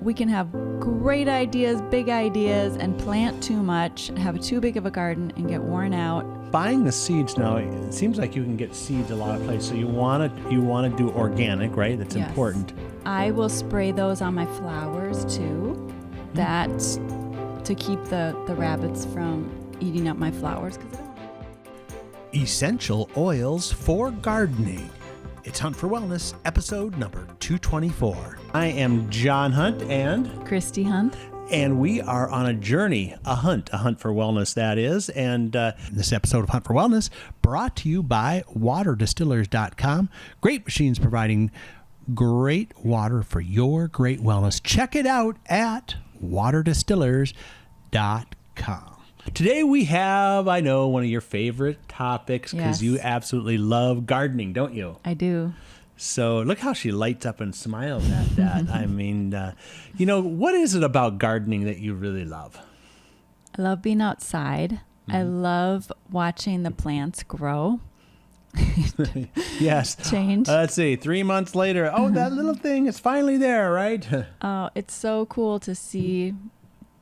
we can have great ideas, big ideas, and plant too much, have too big of a garden, and get worn out. Buying the seeds now, it seems like you can get seeds a lot of places. So you want to do organic, right? That's important. I will spray those on my flowers too. That's to keep the rabbits from eating up my flowers. Essential oils for gardening. It's Hunt for Wellness, episode number 224. I am John Hunt and Christy Hunt. And we are on a journey, a hunt for wellness, that is. And this episode of Hunt for Wellness brought to you by waterdistillers.com. Great machines providing great water for your great wellness. Check it out at waterdistillers.com. Today we have, I know, one of your favorite topics because you absolutely love gardening, don't you? I do. So look how she lights up and smiles at that. I mean, what is it about gardening that you really love? I love being outside. I love watching the plants grow. Yes. Change. Let's see. 3 months later, that little thing is finally there, right? Oh, it's so cool to see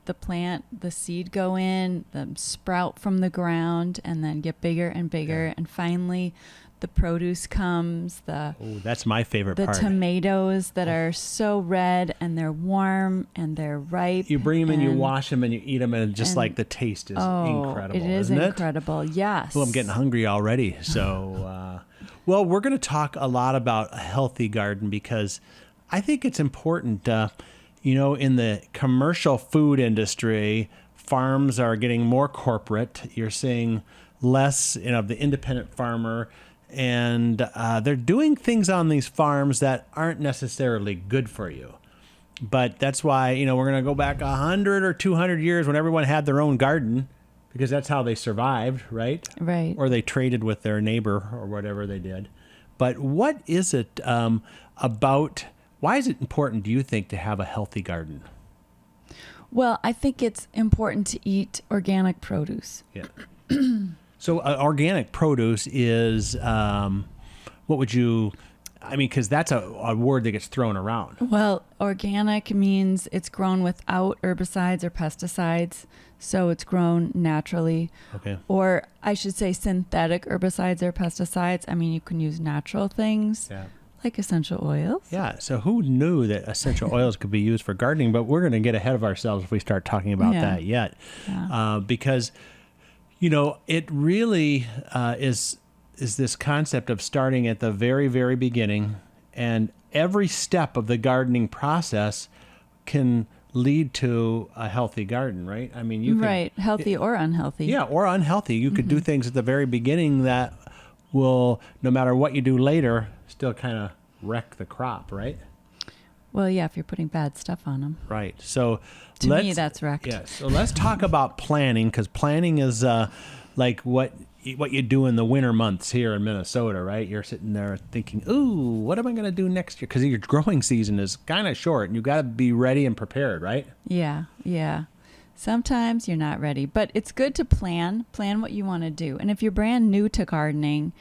the plant, the seed go in, the sprout from the ground, and then get bigger and bigger. And finally, the produce comes. That's my favorite part. The tomatoes that are so red and they're warm and they're ripe. You bring them and you wash them and you eat them, and just like the taste is incredible. It is incredible. Yes. Well, I'm getting hungry already. So, we're going to talk a lot about a healthy garden because I think it's important. In the commercial food industry, farms are getting more corporate. You're seeing less, of the independent farmer. And they're doing things on these farms that aren't necessarily good for you. But that's why, we're going to go back 100 or 200 years when everyone had their own garden because that's how they survived, right? Right. Or they traded with their neighbor or whatever they did. But what is it why is it important, do you think, to have a healthy garden? Well, I think it's important to eat organic produce. Yeah. So organic produce is, because that's a word that gets thrown around. Well, organic means it's grown without herbicides or pesticides, so it's grown naturally. Okay. Or I should say synthetic herbicides or pesticides. I mean, you can use natural things. Yeah. Like essential oils. Yeah. So who knew that essential oils could be used for gardening? But we're going to get ahead of ourselves if we start talking about that yet. Yeah. Because, it really is this concept of starting at the very, very beginning. And every step of the gardening process can lead to a healthy garden, right? I mean, you can... Right. Healthy or unhealthy. Yeah, or unhealthy. You could do things at the very beginning that will, no matter what you do later, still kind of wreck the crop, right? Well, yeah, if you're putting bad stuff on them. Right. So to me, that's wrecked. Yeah. So let's talk about planning, because planning is like what you do in the winter months here in Minnesota, right? You're sitting there thinking, ooh, what am I going to do next year? Because your growing season is kind of short, and you got to be ready and prepared, right? Yeah. Sometimes you're not ready, but it's good to plan what you want to do. And if you're brand new to gardening,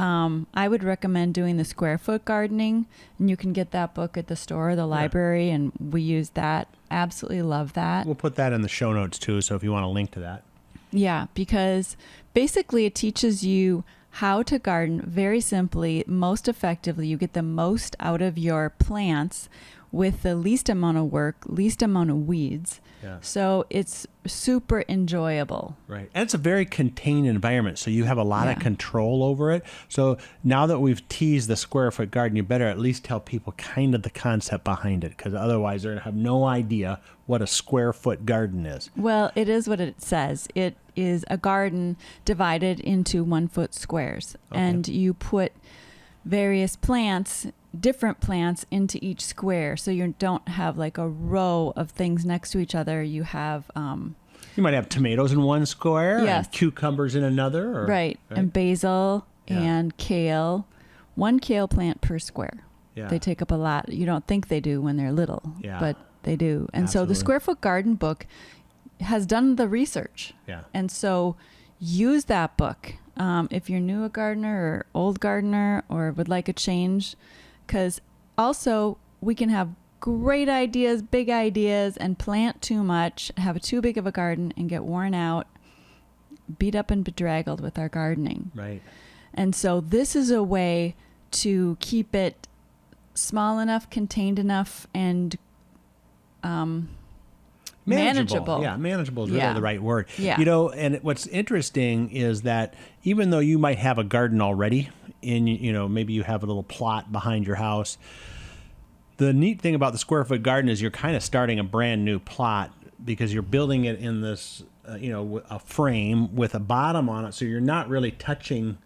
I would recommend doing the square foot gardening, and you can get that book at the store or the library, and we use that. Absolutely love that. We'll put that in the show notes too, so if you want to link to that. Yeah, because basically it teaches you how to garden very simply, most effectively. You get the most out of your plants with the least amount of work, least amount of weeds. Yeah. So it's super enjoyable. Right. And it's a very contained environment, so you have a lot of control over it. So now that we've teased the square foot garden, you better at least tell people kind of the concept behind it, because otherwise they're going to have no idea what a square foot garden is. Well, it is what it says. It is a garden divided into 1 foot squares. Okay. And you put various plants, different plants, into each square, so you don't have like a row of things next to each other. You have you might have tomatoes in one square, and cucumbers in another, right, and basil and kale. 1 kale plant per square. They take up a lot. You don't think they do when they're little, but they do. And so the Square Foot Garden book has done the research, and so use that book if you're new a gardener or old gardener or would like a change. Because also we can have great ideas, big ideas, and plant too much, have too big of a garden, and get worn out, beat up and bedraggled with our gardening. Right. And so this is a way to keep it small enough, contained enough, and manageable. Yeah, manageable is really the right word. Yeah. You know, and what's interesting is that even though you might have a garden already, maybe you have a little plot behind your house, the neat thing about the square foot garden is you're kind of starting a brand new plot because you're building it in this, a frame with a bottom on it, so you're not really touching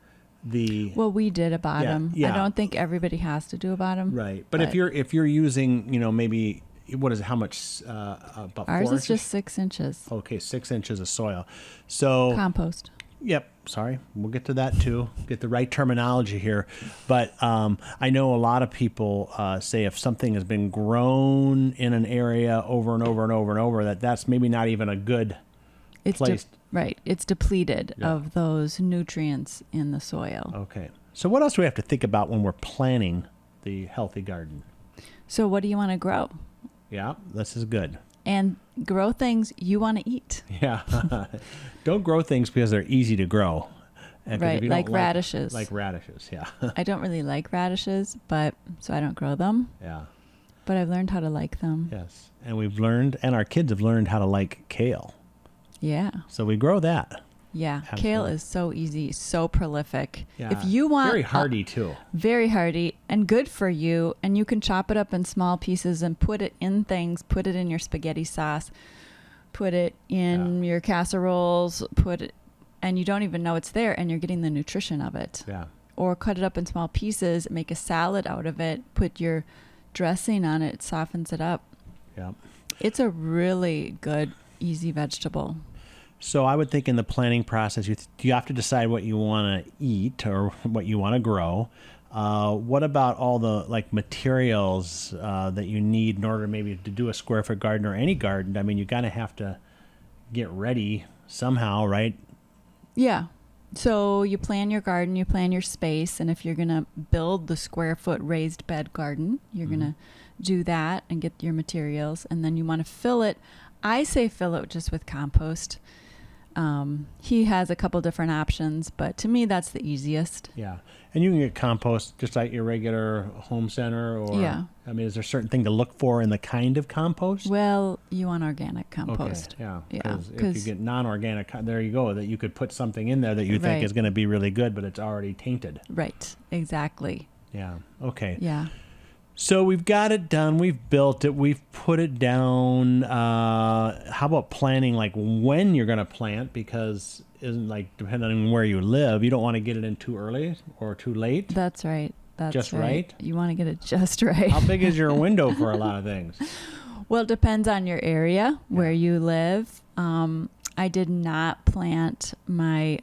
the. Well, we did a bottom. Yeah. I don't think everybody has to do a bottom. Right, but if you're using, maybe. What is it? How much? About ours 4 is just 6 inches. Okay, 6 inches of soil. So compost. Yep. Sorry, we'll get to that too. Get the right terminology here, but I know a lot of people say if something has been grown in an area over and over and over and over, that's maybe not even a good place. Right. It's depleted of those nutrients in the soil. Okay. So what else do we have to think about when we're planning the healthy garden? So what do you want to grow? Yeah, this is good. And grow things you want to eat. Yeah. Don't grow things because they're easy to grow. Right, like radishes. Like radishes, yeah. I don't really like radishes, so I don't grow them. Yeah. But I've learned how to like them. Yes. And our kids have learned how to like kale. Yeah. So we grow that. Yeah. Absolutely. Kale is so easy, so prolific. Yeah. If you want very hardy too. Very hardy and good for you, and you can chop it up in small pieces and put it in things, put it in your spaghetti sauce, put it in your casseroles, and you don't even know it's there, and you're getting the nutrition of it. Yeah. Or cut it up in small pieces, make a salad out of it, put your dressing on it, softens it up. Yeah. It's a really good, easy vegetable. So I would think in the planning process, you have to decide what you want to eat or what you want to grow. What about all the materials that you need in order maybe to do a square foot garden or any garden? I mean, you kind of have to get ready somehow, right? Yeah. So you plan your garden, you plan your space, and if you're going to build the square foot raised bed garden, you're going to do that and get your materials, and then you want to fill it. I say fill it just with compost. He has a couple different options, but to me, that's the easiest. Yeah. And you can get compost just like your regular home center I mean, is there a certain thing to look for in the kind of compost? Well, you want organic compost. Okay. Yeah. If you get non-organic, there you go, that you could put something in there that you think is going to be really good, but it's already tainted. Right. Exactly. Yeah. Okay. Yeah. So we've got it done. We've built it. We've put it down. How about planning when you're going to plant? Because depending on where you live, you don't want to get it in too early or too late. That's right. That's just right. You want to get it just right. How big is your window for a lot of things? Well, it depends on your area where you live. I did not plant my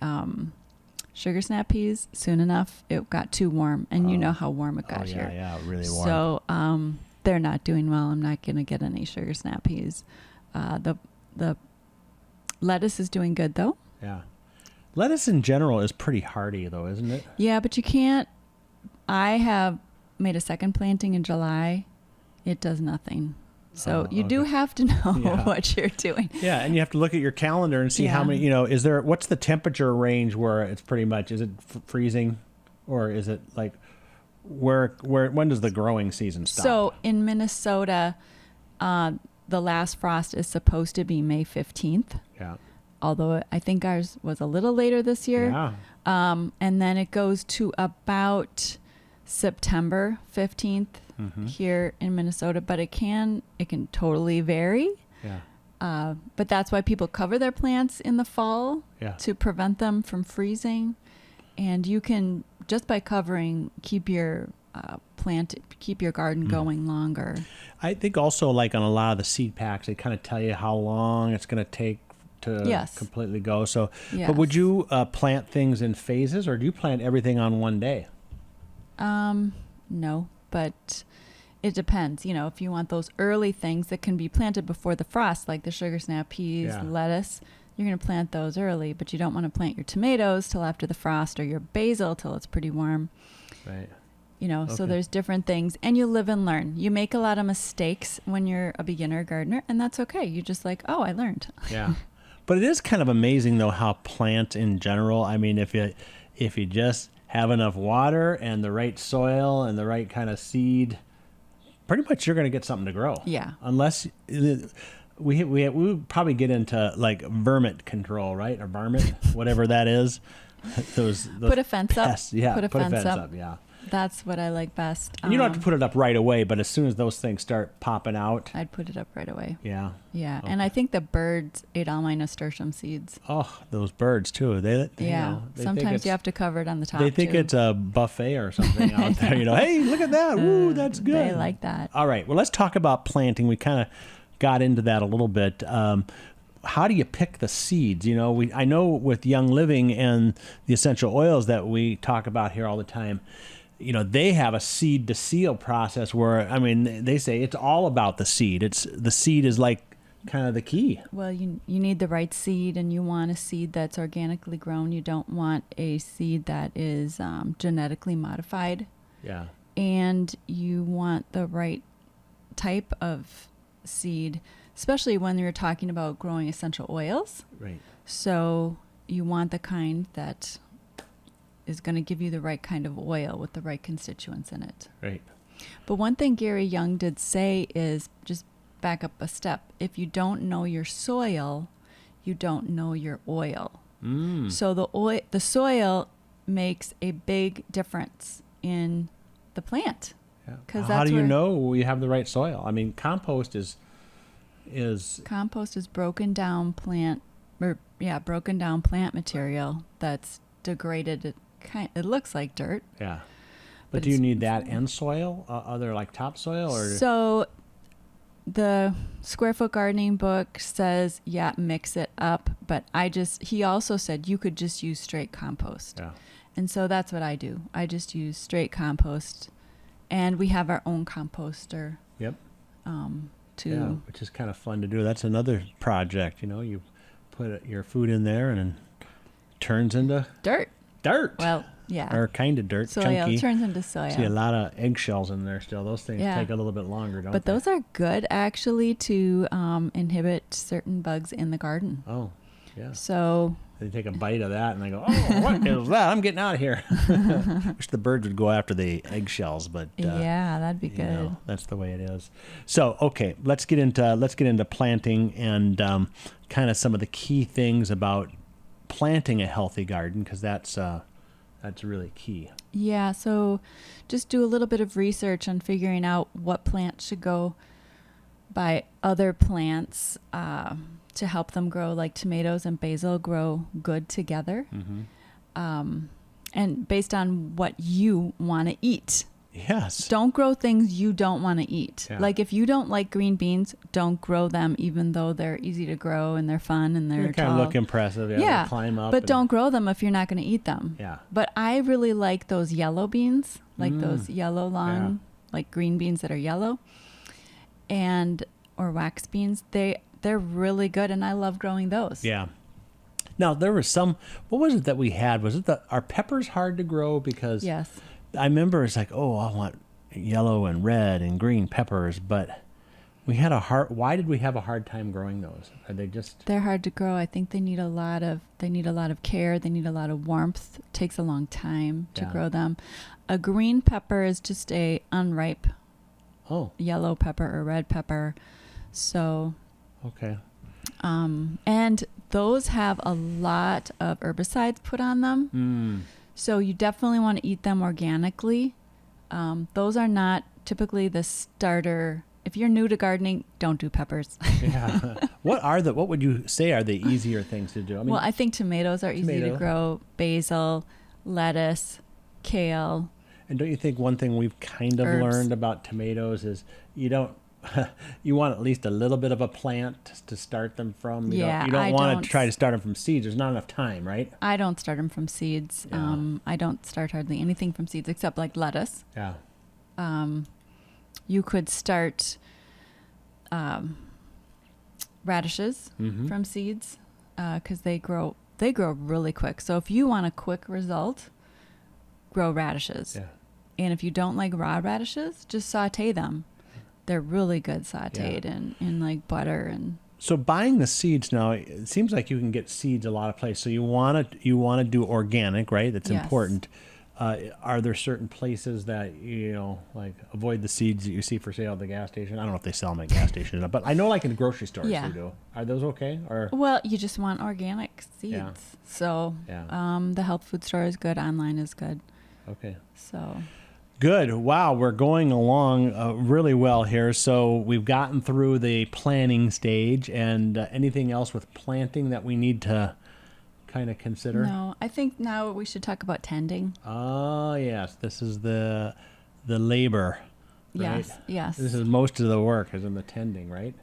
sugar snap peas soon enough. It got too warm, and you know how warm it got here. Yeah, really warm. So they're not doing well. I'm not going to get any sugar snap peas. The lettuce is doing good though. Yeah, lettuce in general is pretty hardy though, isn't it? Yeah, but you can't. I have made a second planting in July. It does nothing. So you do have to know what you're doing. Yeah, and you have to look at your calendar and see how many, what's the temperature range where it's pretty much, is it freezing or is it when does the growing season stop? So in Minnesota, the last frost is supposed to be May 15th. Yeah. Although I think ours was a little later this year. Yeah. And then it goes to about September 15th. Here in Minnesota, but it can totally vary. Yeah. But that's why people cover their plants in the fall to prevent them from freezing. And you can, just by covering, keep your garden going longer. I think also on a lot of the seed packs, they kind of tell you how long it's going to take to completely go. So, but would you plant things in phases, or do you plant everything on one day? No, but it depends. If you want those early things that can be planted before the frost, like the sugar snap peas, lettuce, you're going to plant those early, but you don't want to plant your tomatoes till after the frost or your basil till it's pretty warm. Right. So there's different things, and you live and learn. You make a lot of mistakes when you're a beginner gardener, and that's okay. You just like, oh, I learned. Yeah. But it is kind of amazing though how plants in general, I mean, if you just have enough water and the right soil and the right kind of seed, pretty much you're going to get something to grow. Yeah. Unless we would probably get into like vermin control, right? Or varmint, whatever that is. Those put a fence pests. up. Yeah. Put a fence up. Yeah. That's what I like best. You don't have to put it up right away, but as soon as those things start popping out, I'd put it up right away. Yeah. Yeah. Okay. And I think the birds ate all my nasturtium seeds. Oh, those birds too. They Sometimes you have to cover it on the top. They think it's a buffet or something out there. Hey, look at that. Ooh, that's good. They like that. All right. Well, let's talk about planting. We kind of got into that a little bit. How do you pick the seeds? I know with Young Living and the essential oils that we talk about here all the time, they have a seed to seal process where, they say it's all about the seed. The seed is like kind of the key. Well, you need the right seed, and you want a seed that's organically grown. You don't want a seed that is genetically modified. Yeah. And you want the right type of seed, especially when you're talking about growing essential oils. Right. So you want the kind that is going to give you the right kind of oil with the right constituents in it. Right. But one thing Gary Young did say is, just back up a step, if you don't know your soil, you don't know your oil. So the soil makes a big difference in the plant. Yeah. How do you know you have the right soil? Compost is broken down plant material that's degraded. It looks like dirt. Yeah. But do you need that and soil? Other like topsoil or? So the Square Foot Gardening book says, mix it up. But he also said you could just use straight compost. Yeah. And so that's what I do. I just use straight compost. And we have our own composter. Yep. Which is kind of fun to do. That's another project. You put your food in there and it turns into dirt. Well, yeah. Or kind of dirt, soil. chunky. It turns into soil. See a lot of eggshells in there still. Those things take a little bit longer, don't they? But those are good, actually, to inhibit certain bugs in the garden. Oh, yeah. So they take a bite of that and they go, oh, what is that? I'm getting out of here. Wish the birds would go after the eggshells, but that'd be good. That's the way it is. So, okay, let's get into planting and kind of some of the key things about planting a healthy garden, because that's really key. Yeah, so just do a little bit of research on figuring out what plants should go by other plants to help them grow, like tomatoes and basil grow good together. Mm-hmm. And based on what you want to eat. Yes. Don't grow things you don't want to eat. Yeah. Like if you don't like green beans, don't grow them, even though they're easy to grow and they're fun and they're kind tall. of look impressive. Yeah. They climb up. But don't grow them if you're not going to eat them. Yeah. But I really like those yellow beans, like those yellow long, like green beans that are yellow, or wax beans. They're really good, and I love growing those. Yeah. Now there was what was it that we had? Was it are peppers hard to grow? Because yes. I remember it's like, oh, I want yellow and red and green peppers, but we had why did we have a hard time growing those? Are they just? They're hard to grow. I think they need a lot of care. They need a lot of warmth. It takes a long time to grow them. A green pepper is just a unripe yellow pepper or red pepper. So okay. And those have a lot of herbicides put on them. So you definitely want to eat them organically. Those are not typically the starter. If you're new to gardening, don't do peppers. Yeah. What would you say are the easier things to do? I think tomatoes are easy to grow. Basil, lettuce, kale. And don't you think one thing we've kind of learned about tomatoes is you want at least a little bit of a plant to start them from. You don't want to try to start them from seeds. There's not enough time, right? I don't start them from seeds. Yeah. I don't start hardly anything from seeds except like lettuce. Yeah. You could start radishes from seeds because they grow really quick. So if you want a quick result, grow radishes. Yeah. And if you don't like raw radishes, just saute them. They're really good sauteed in like butter. And so buying the seeds now, it seems like you can get seeds a lot of places. So you want to do organic, right? That's important. Are there certain places that, like avoid the seeds that you see for sale at the gas station? I don't know if they sell them at gas stations, but I know like in the grocery stores they do. Are those okay? Or well, you just want organic seeds. Yeah. So the health food store is good. Online is good. Okay. So good. Wow, we're going along really well here. So we've gotten through the planning stage, and anything else with planting that we need to kind of consider? No, I think now we should talk about tending. Oh, yes. This is the labor, right? Yes. This is most of the work is in the tending, right?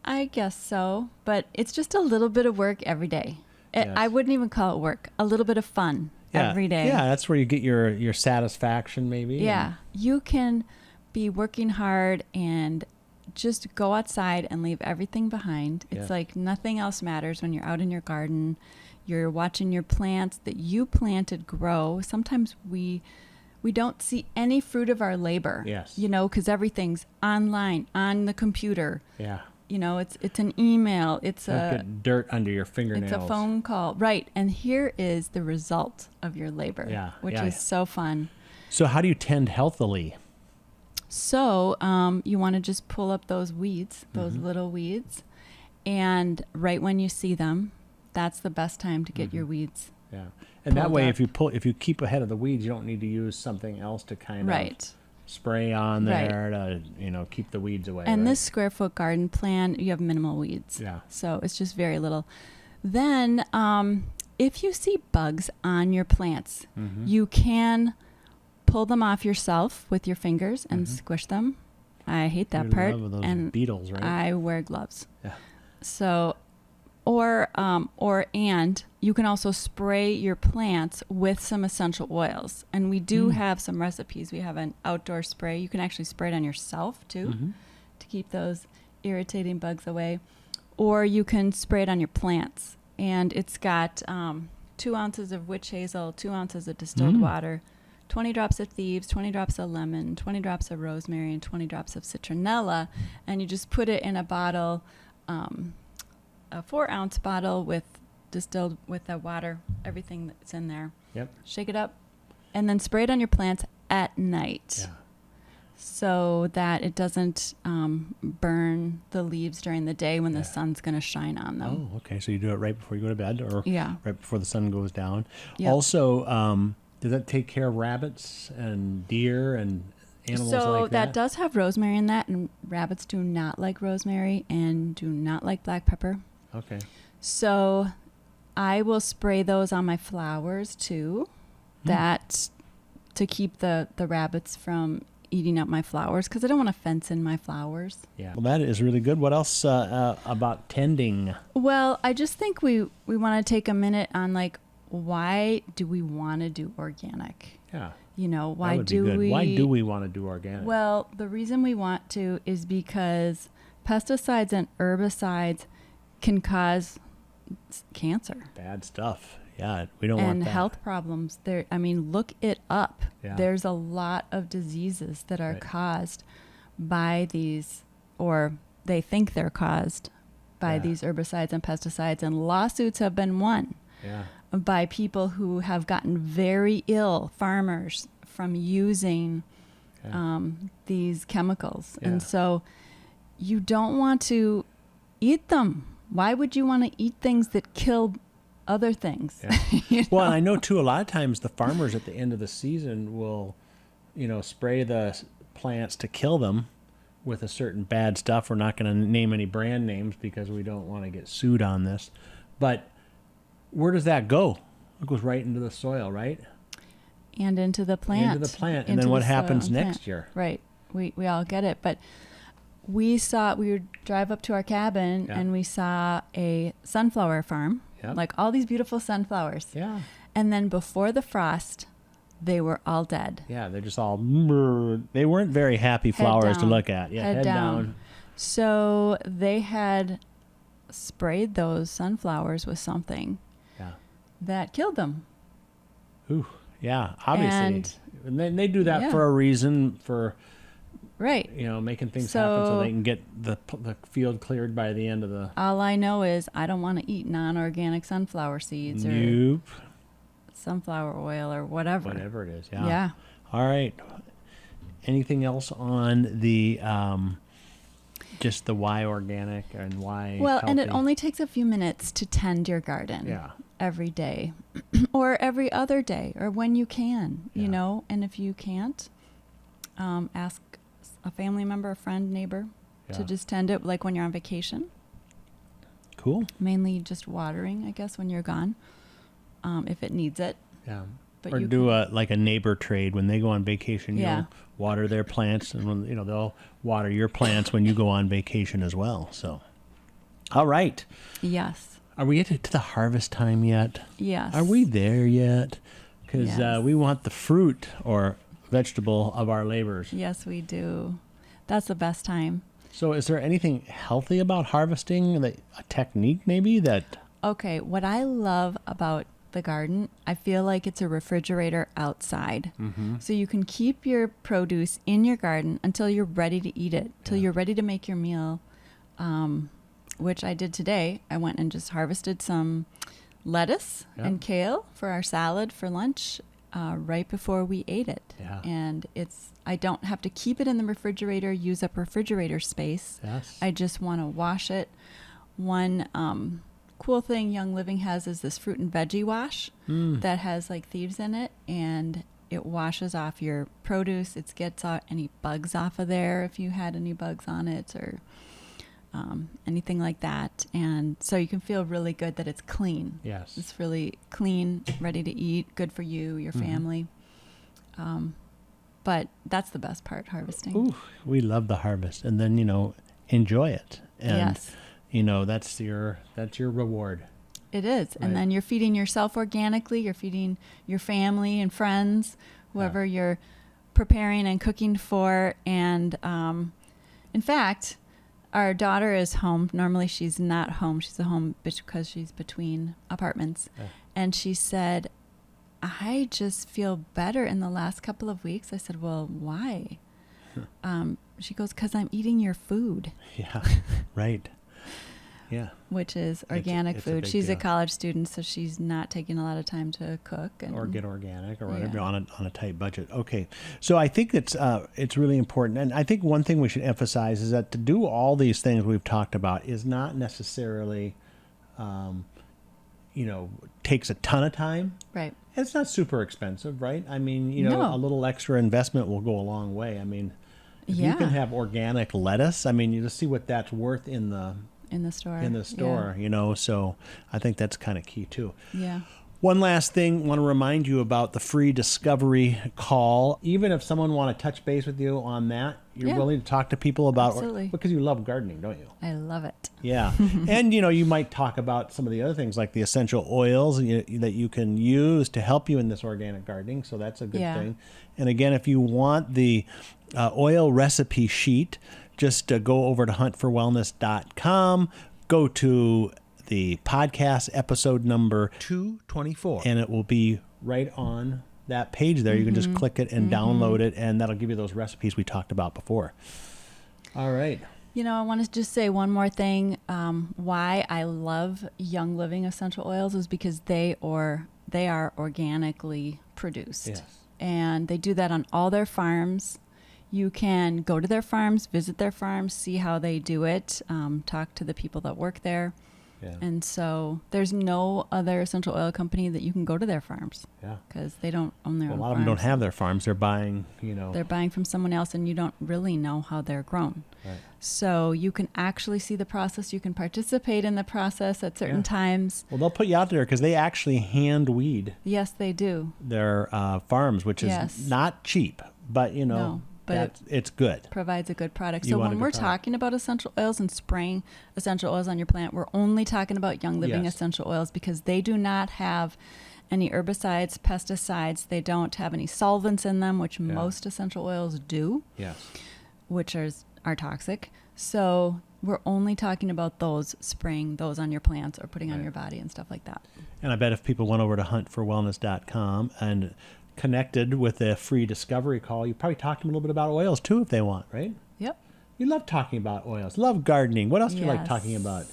I guess so, but it's just a little bit of work every day. I wouldn't even call it work. A little bit of fun every day. Yeah, that's where you get your satisfaction maybe. Yeah. You can be working hard and just go outside and leave everything behind. It's like nothing else matters when you're out in your garden. You're watching your plants that you planted grow. Sometimes we don't see any fruit of our labor. Yes. Because everything's online, on the computer. Yeah. It's an email. It's get dirt under your fingernails. It's a phone call. Right. And here is the result of your labor, which is so fun. So how do you tend healthily? So you want to just pull up those weeds, those little weeds, and right when you see them, that's the best time to get your weeds. Yeah, and that way, if you keep ahead of the weeds, you don't need to use something else to kind of spray on there to keep the weeds away. And this square foot garden plan, you have minimal weeds. Yeah. So it's just very little. Then if you see bugs on your plants, you can pull them off yourself with your fingers and squish them. I hate that part. Love those and beetles, right? I wear gloves. Yeah. So, and you can also spray your plants with some essential oils. And we do have some recipes. We have an outdoor spray. You can actually spray it on yourself too, to keep those irritating bugs away. Or you can spray it on your plants. And it's got 2 ounces of witch hazel, 2 ounces of distilled water, 20 drops of Thieves, 20 drops of lemon, 20 drops of rosemary, and 20 drops of citronella. And you just put it in a bottle, a 4-ounce bottle with distilled with the water, everything that's in there. Yep. Shake it up, and then spray it on your plants at night. Yeah. So that it doesn't burn the leaves during the day when the sun's going to shine on them. Oh, okay. So you do it right before you go to bed or right before the sun goes down. Yep. Also, does that take care of rabbits and deer and animals like that? So that does have rosemary in that, and rabbits do not like rosemary and do not like black pepper. Okay. So I will spray those on my flowers too, to keep the rabbits from eating up my flowers, because I don't want to fence in my flowers. Yeah. Well, that is really good. What else about tending? Well, I just think we want to take a minute on why do we want to do organic? Yeah. Why do we want to do organic? Well, the reason we want to is because pesticides and herbicides can cause cancer. Bad stuff. Yeah, we don't want that. And health problems. Look it up. Yeah. There's a lot of diseases that are caused by these, or they think they're caused by these herbicides and pesticides, and lawsuits have been won by people who have gotten very ill, farmers, from using these chemicals. Yeah. And so you don't want to eat them. Why would you want to eat things that kill other things? Yeah. Well, and I know too, a lot of times the farmers at the end of the season will, spray the plants to kill them with a certain bad stuff. We're not going to name any brand names because we don't want to get sued on this. But where does that go? It goes right into the soil, right? And into the plant. Into the plant. And then what happens next year? Right. We all get it. But we would drive up to our cabin and we saw a sunflower farm, like all these beautiful sunflowers. Yeah. And then before the frost, they were all dead. Yeah, they're just all, they weren't very happy flowers to look at. Yeah, head down. So they had sprayed those sunflowers with something that killed them. Ooh, yeah, obviously. And And they do that for a reason, for right, making things happen so they can get the field cleared by the end of the. All I know is I don't want to eat non-organic sunflower seeds or sunflower oil or whatever. Whatever it is, yeah. Yeah. All right. Anything else on the just the why organic and why healthy? And it only takes a few minutes to tend your garden. Yeah. Every day or every other day or when you can, and if you can't, ask a family member, a friend, neighbor to just tend it, like when you're on vacation. Cool. Mainly just watering, I guess, when you're gone, if it needs it. Yeah. But or do a neighbor trade when they go on vacation. You'll water their plants, and when, they'll water your plants when you go on vacation as well. So, all right. Yes. Are we to the harvest time yet? Yes. Are we there yet? Because we want the fruit or vegetable of our labors. Yes, we do. That's the best time. So is there anything healthy about harvesting, a technique maybe that... Okay, what I love about the garden, I feel like it's a refrigerator outside. Mm-hmm. So you can keep your produce in your garden until you're ready to eat it, till you're ready to make your meal. Which I did today. I went and just harvested some lettuce and kale for our salad for lunch right before we ate it. Yeah. And I don't have to keep it in the refrigerator, use up refrigerator space. Yes. I just want to wash it. One cool thing Young Living has is this fruit and veggie wash that has like Thieves in it, and it washes off your produce. It gets any bugs off of there if you had any bugs on it or anything like that. And so you can feel really good that it's clean. Yes. It's really clean, ready to eat, good for you, your family. But that's the best part, harvesting. Ooh, we love the harvest. And then, enjoy it. And, that's your reward. It is. Right. And then you're feeding yourself organically. You're feeding your family and friends, whoever you're preparing and cooking for. And in fact... Our daughter is home. Normally she's not home. She's at home because she's between apartments. Yeah. And she said, I just feel better in the last couple of weeks. I said, well, why? She goes, because I'm eating your food. Yeah, right. Yeah. Which is organic food. She's a college student, so she's not taking a lot of time to cook. Or get organic or whatever on a tight budget. Okay. So I think it's really important. And I think one thing we should emphasize is that to do all these things we've talked about is not necessarily, takes a ton of time. Right. And it's not super expensive, right? I mean, a little extra investment will go a long way. I mean, if you can have organic lettuce, I mean, you just see what that's worth in the store. So I think that's kind of key too. Yeah. One last thing, want to remind you about the free discovery call. Even if someone want to touch base with you on that, you're willing to talk to people about it because you love gardening, don't you? I love it. Yeah. And you might talk about some of the other things like the essential oils that you can use to help you in this organic gardening. So that's a good thing. And again, if you want the oil recipe sheet, just go over to huntforwellness.com, go to the podcast episode number 224, and it will be right on that page there. You can just click it and download it, and that'll give you those recipes we talked about before. All right. I want to just say one more thing. Why I love Young Living essential oils is because they are organically produced. Yes. And they do that on all their farms. You can go to their farms, visit their farms, see how they do it, talk to the people that work there. Yeah. And so there's no other essential oil company that you can go to their farms. Yeah. Because they don't own their own farms. A lot of them don't have their farms. They're buying, They're buying from someone else, and you don't really know how they're grown. Right. So you can actually see the process. You can participate in the process at certain times. Well, they'll put you out there because they actually hand weed. Yes, they do. Their farms, which is not cheap, but, No. But it's good. Provides a good product. So when we're talking about essential oils and spraying essential oils on your plant, we're only talking about Young Living essential oils because they do not have any herbicides, pesticides. They don't have any solvents in them, which most essential oils do. Yes. Which are toxic. So we're only talking about those, spraying those on your plants or putting on your body and stuff like that. And I bet if people went over to huntforwellness.com and connected with a free discovery call. You probably talk to them a little bit about oils too if they want, right? Yep. You love talking about oils. Love gardening. What else do you like talking about?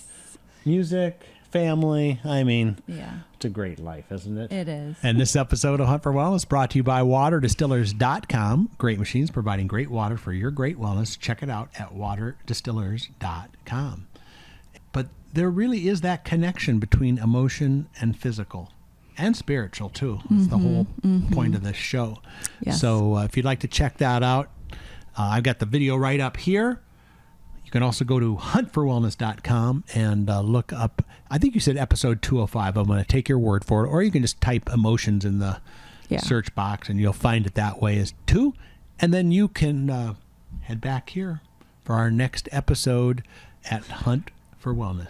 Music, family. I mean, it's a great life, isn't it? It is. And this episode of Hunt for Wellness brought to you by waterdistillers.com. Great machines providing great water for your great wellness. Check it out at waterdistillers.com. But there really is that connection between emotion and physical. And spiritual, too. That's the whole point of this show. Yes. So if you'd like to check that out, I've got the video right up here. You can also go to huntforwellness.com and look up, I think you said episode 205. I'm going to take your word for it. Or you can just type emotions in the search box and you'll find it that way as too. And then you can head back here for our next episode at Hunt for Wellness.